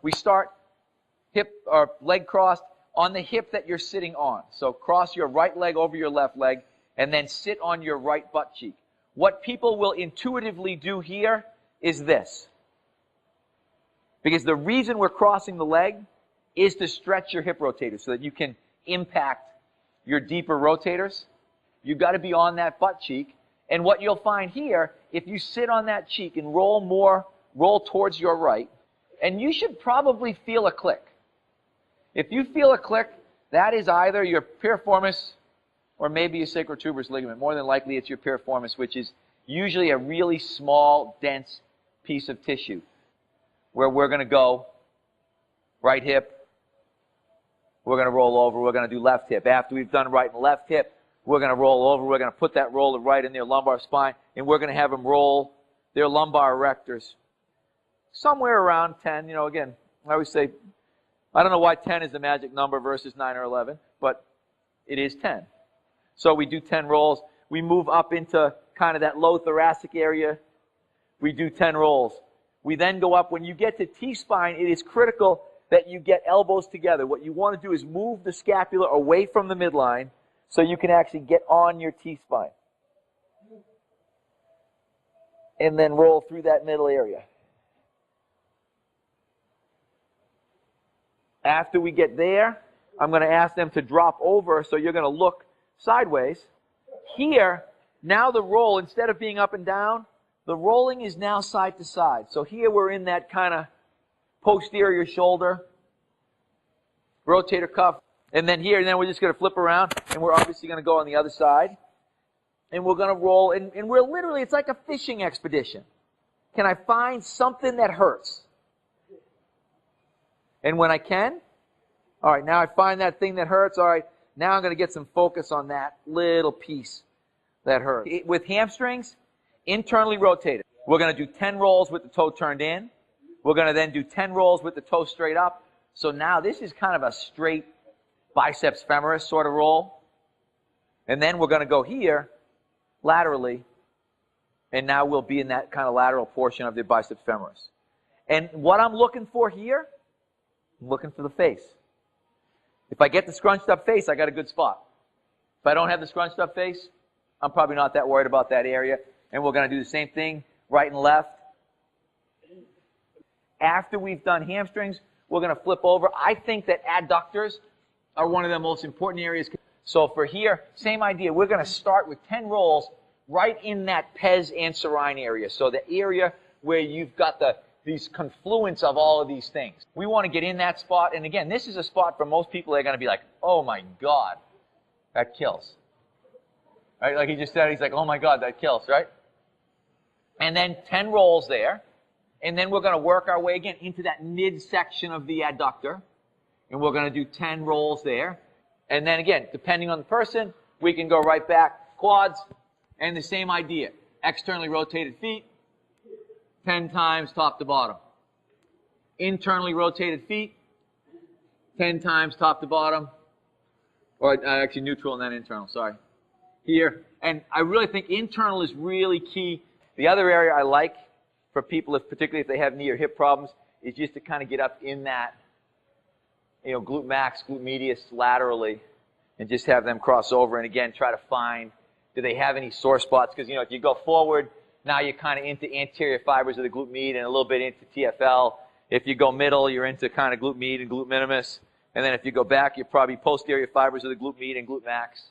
we start hip or leg crossed on the hip that you're sitting on. So cross your right leg over your left leg and then sit on your right butt cheek. What people will intuitively do here is this. Because the reason we're crossing the leg is to stretch your hip rotators so that you can impact your deeper rotators. You've got to be on that butt cheek. And what you'll find here, if you sit on that cheek and roll towards your right, and you should probably feel a click. If you feel a click, that is either your piriformis or maybe your sacrotuberous ligament. More than likely, it's your piriformis, which is usually a really small, dense piece of tissue where we're going to go right hip, we're going to roll over, we're going to do left hip. After we've done right and left hip, we're going to roll over, we're going to put that roller right in their lumbar spine, and we're going to have them roll their lumbar erectors somewhere around 10. You know, again, I always say, I don't know why 10 is the magic number versus 9 or 11, but it is 10. So we do 10 rolls. We move up into kind of that low thoracic area. We do 10 rolls. We then go up. When you get to T-spine, it is critical that you get elbows together. What you want to do is move the scapula away from the midline so you can actually get on your T-spine. And then roll through that middle area. After we get there, I'm going to ask them to drop over, so you're going to look sideways. Here, now the roll, instead of being up and down, the rolling is now side to side. So here we're in that kind of posterior shoulder, rotator cuff, and then here, and then we're just going to flip around, and we're obviously going to go on the other side. And we're going to roll, and we're literally, it's like a fishing expedition. Can I find something that hurts? And when I can, all right, now I find that thing that hurts, all right, now I'm going to get some focus on that little piece that hurts. With hamstrings, internally rotated. We're going to do 10 rolls with the toe turned in. We're going to then do 10 rolls with the toe straight up. So now this is kind of a straight biceps femoris sort of roll. And then we're going to go here laterally, and now we'll be in that kind of lateral portion of the biceps femoris. And what I'm looking for here, I'm looking for the face. If I get the scrunched up face, I got a good spot. If I don't have the scrunched up face, I'm probably not that worried about that area. And we're going to do the same thing, right and left. After we've done hamstrings, we're going to flip over. I think that adductors are one of the most important areas. So for here, same idea. We're going to start with 10 rolls right in that pes anserine area. So the area where you've got these confluence of all of these things. We want to get in that spot. And again, this is a spot for most people, they're going to be like, oh my God, that kills. Right? Like he just said, he's like, oh my God, that kills, right? And then 10 rolls there. And then we're going to work our way again into that midsection of the adductor. And we're going to do 10 rolls there. And then again, depending on the person, we can go right back, quads, and the same idea. Externally rotated feet, 10 times top to bottom. Internally rotated feet, 10 times top to bottom. Or actually neutral and then internal, sorry. Here. And I really think internal is really key. The other area I like for people, particularly if they have knee or hip problems, is just to kind of get up in that, you know, glute max, glute medius laterally, and just have them cross over. And again, try to find, do they have any sore spots? Because, you know, if you go forward, now you're kind of into anterior fibers of the glute med and a little bit into TFL. If you go middle, you're into kind of glute med and glute minimus. And then if you go back, you're probably posterior fibers of the glute med and glute max.